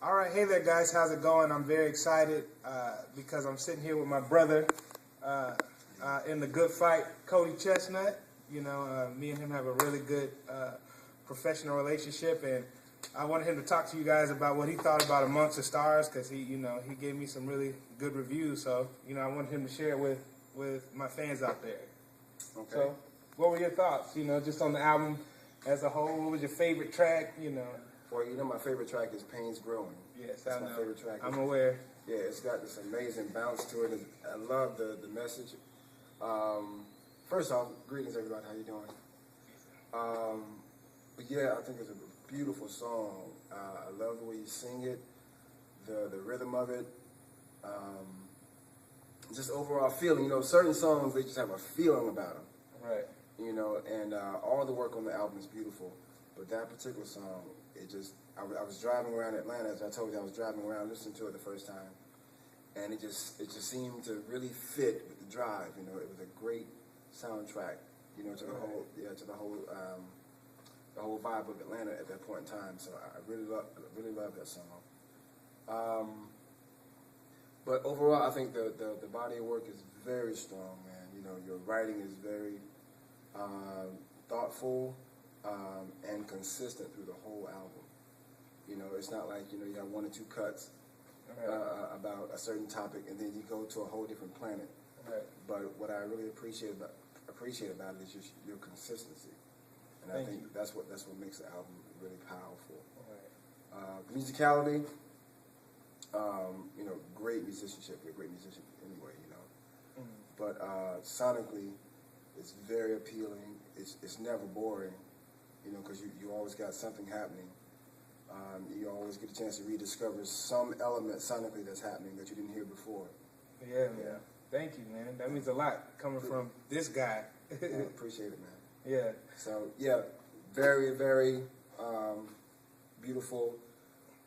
All right, hey there, guys. How's it going? I'm very excited because I'm sitting here with my brother in the good fight, Cody ChesnuTT. You know, me and him have a really good professional relationship, and I wanted him to talk to you guys about what he thought about Amongst the Stars because he gave me some really good reviews. So, I wanted him to share it with my fans out there. Okay. So, what were your thoughts? Just on the album as a whole. What was your favorite track? Well, my favorite track is Pain's Growing. Yes, That's I know. my favorite track. I'm aware. Yeah, it's got this amazing bounce to it. I love the message. First off, greetings everybody. How you doing? But yeah, I think it's a beautiful song. I love the way you sing it, the rhythm of it, just overall feeling. Certain songs, they just have a feeling about them. Right. And all the work on the album is beautiful. But that particular song, I was driving around Atlanta, as I told you, I was driving around listening to it the first time. And it just seemed to really fit with the drive. It was a great soundtrack, to the whole vibe of Atlanta at that point in time. So I really love that song. But overall, I think the body of work is very strong, man. Your writing is very thoughtful and consistent through the whole album. It's not like you have one or two cuts about a certain topic and then you go to a whole different planet. Right. But what I really appreciate about it is just your consistency, and I think that's what makes the album really powerful. Right. Musicality, great musicianship. You're a great musician anyway, But sonically, it's very appealing. It's never boring, because you always got something happening. You always get a chance to rediscover some element sonically that's happening that you didn't hear before. Yeah, man. Thank you, man. That means a lot coming from this guy. I appreciate it, man. Yeah. So, yeah, very, very beautiful,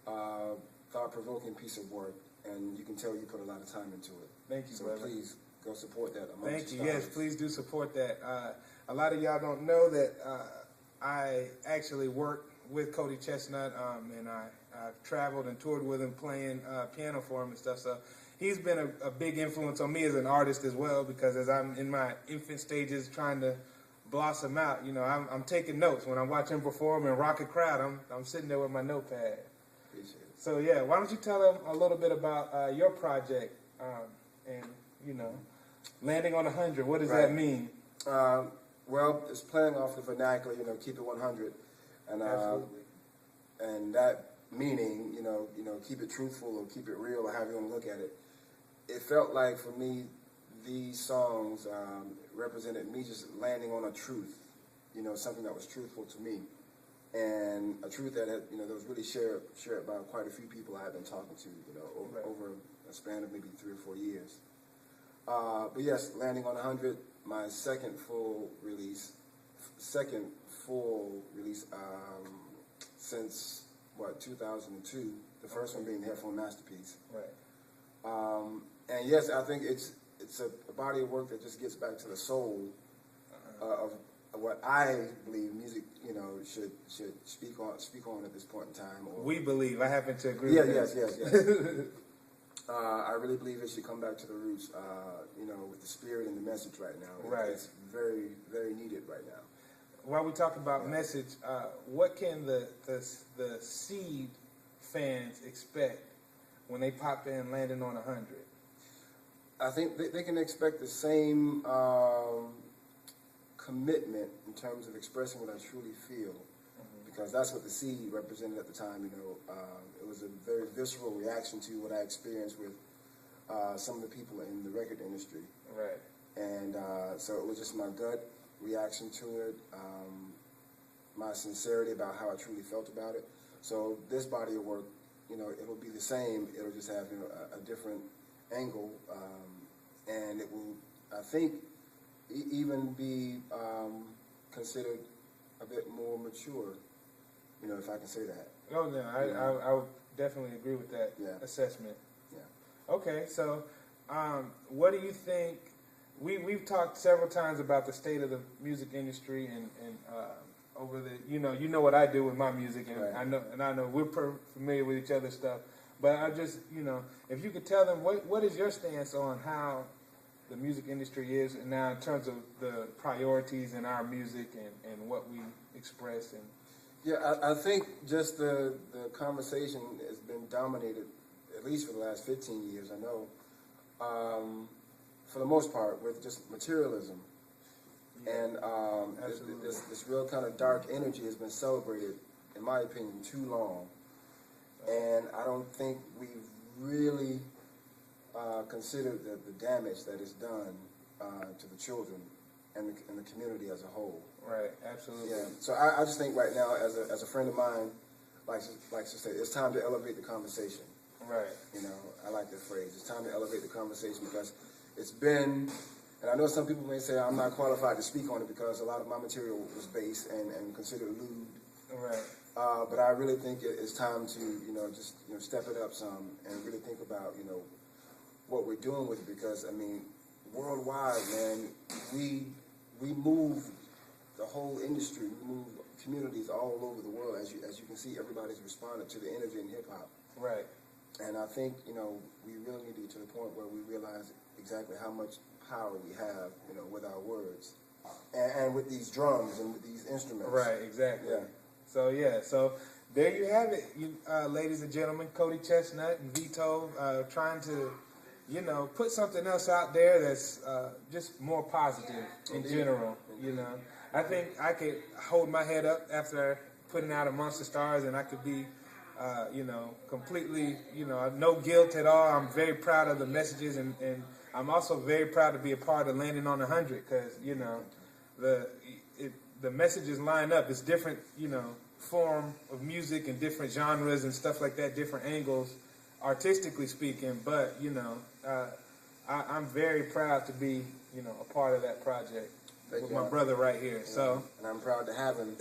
thought-provoking piece of work, and you can tell you put a lot of time into it. Thank you, so brother. Please go support that. Thank you. Yes, please do support that. A lot of y'all don't know that I actually work with Cody ChesnuTT, and I've traveled and toured with him playing piano for him and stuff. So he's been a big influence on me as an artist as well, because as I'm in my infant stages trying to blossom out, I'm taking notes. When I watch him perform and rock a crowd, I'm sitting there with my notepad. Appreciate it. So yeah, why don't you tell them a little bit about your project and landing on 100. What does that mean? Well, it's playing off the vernacular, keep it 100. And Absolutely. And that meaning, keep it truthful or keep it real or however you want to look at it. It felt like for me, these songs represented me just landing on a truth, something that was truthful to me, and a truth that had, that was really shared by quite a few people I had been talking to, over a span of maybe 3 or 4 years. But yes, landing on 100, my second full release since 2002, the first one being the Headphone Masterpiece. Right. And yes, I think it's a body of work that just gets back to the soul of what I believe music should speak on at this point in time. We believe. I happen to agree. Yeah, with yes. I really believe it should come back to the roots, with the spirit and the message right now. Right. It's very, very needed right now. While we talk about message, what can the Seed fans expect when they pop in landing on 100? I think they can expect the same commitment in terms of expressing what I truly feel, because that's what the Seed represented at the time. It was a very visceral reaction to what I experienced with some of the people in the record industry. Right. And so it was just my gut reaction to it, my sincerity about how I truly felt about it. So this body of work, it'll be the same. It'll just have a different angle, and it will, I think, even be considered a bit more mature, if I can say that. Oh no, I would definitely agree with that assessment. Yeah. Okay, so what do you think? We've talked several times about the state of the music industry and over the, you know what I do with my music, and Right. I know we're familiar with each other's stuff. But I just, if you could tell them what is your stance on how the music industry is now in terms of the priorities in our music and what we express. And Yeah, I think just the conversation has been dominated, at least for the last 15 years, I know, for the most part, with just materialism. And this real kind of dark energy has been celebrated, in my opinion, too long. And I don't think we've really considered the damage that is done to the children and the community as a whole. Right, absolutely. Yeah. So I just think right now, as a friend of mine likes to say, it's time to elevate the conversation. Right. I like that phrase. It's time to elevate the conversation because it's been, and I know some people may say I'm not qualified to speak on it because a lot of my material was base and considered lewd. Right. But I really think it's time to, just step it up some and really think about, what we're doing with it because, I mean, worldwide, man, we move the whole industry, we move communities all over the world. As you can see, everybody's responded to the energy in hip hop. Right. And I think, we really need to get to the point where we realize exactly how much power we have, with our words and with these drums and with these instruments. Right, exactly. Yeah. So there you have it, ladies and gentlemen. Cody ChesnuTT and Vthov trying to, put something else out there that's just more positive in general. I think I could hold my head up after putting out Amongst the Stars, and I could be, completely, no guilt at all. I'm very proud of the messages, and I'm also very proud to be a part of Landing on 100 because, the messages line up. It's different, form of music and different genres and stuff like that, different angles, artistically speaking. But, I'm very proud to be, a part of that project with my brother right here. So, and I'm proud to have him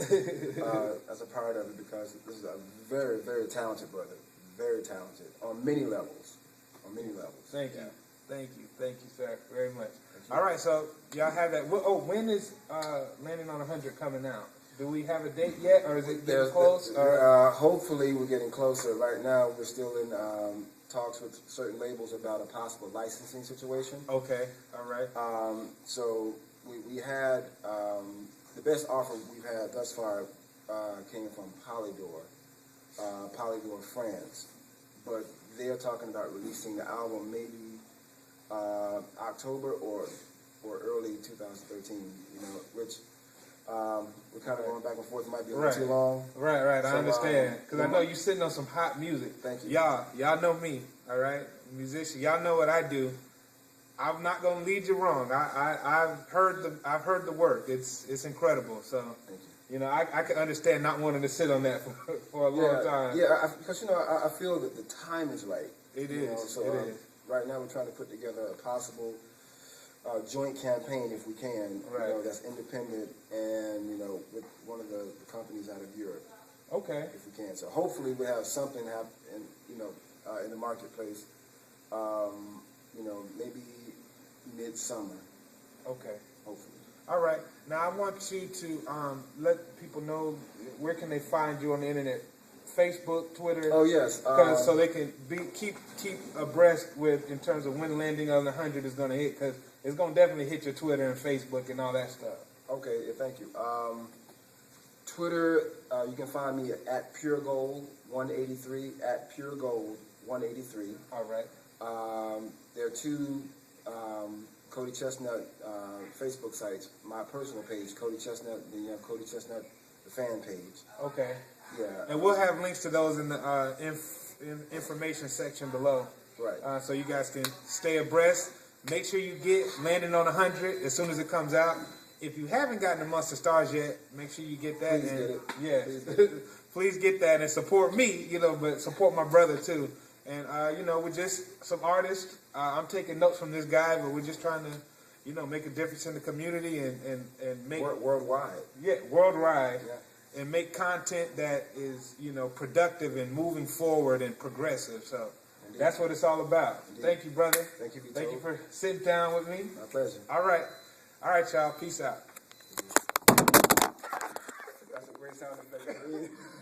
as a part of it because this is a very, very talented brother. Very talented on many levels. Thank you, sir, very much. All right, so y'all have that. When is Landing on 100 coming out? Do we have a date yet, or is it getting close? Hopefully, we're getting closer. Right now, we're still in talks with certain labels about a possible licensing situation. Okay, all right. So we had the best offer we've had thus far came from Polydor, France, but they're talking about releasing the album maybe October or early 2013. Which we're kind of going back and forth. It might be a little too long. Right. So, I understand because I know you're sitting on some hot music. Thank you. Y'all know me. All right, musician. Y'all know what I do. I'm not gonna lead you wrong. I've heard the work. It's incredible. So thank you. I can understand not wanting to sit on that for a long time. Yeah, because I feel that the time is right. It is. So it is. Right now we're trying to put together a possible joint campaign if we can. Right. That's independent and with one of the companies out of Europe. Okay. If we can. So hopefully we have something happen in the marketplace. Maybe midsummer. Okay. Hopefully. All right. Now I want you to let people know where can they find you on the internet. Facebook, Twitter. Oh yes. So they can keep abreast with in terms of when Landing on 100 is going to hit, because it's going to definitely hit your Twitter and Facebook and all that stuff. Okay. Thank you. Twitter, you can find me at PureGold183 at PureGold183. All right. There are two Cody ChesnuTT Facebook sites. My personal page, Cody ChesnuTT, then you have Cody ChesnuTT, the fan page. Okay. Yeah. And we'll have links to those in the information section below. Right. So you guys can stay abreast. Make sure you get Landing on 100 as soon as it comes out. If you haven't gotten Amongst the Stars yet, make sure you get that. Please get it. Yeah. Please get it. Please get that and support me, but support my brother too. And, we're just some artists. I'm taking notes from this guy, but we're just trying to, make a difference in the community and make... Worldwide. Yeah, worldwide. Yeah. And make content that is, productive and moving forward and progressive. So Indeed. That's what it's all about. Indeed. Thank you, brother. Thank you, Vthov. Thank you for sitting down with me. My pleasure. All right, y'all. Peace out. sound effects.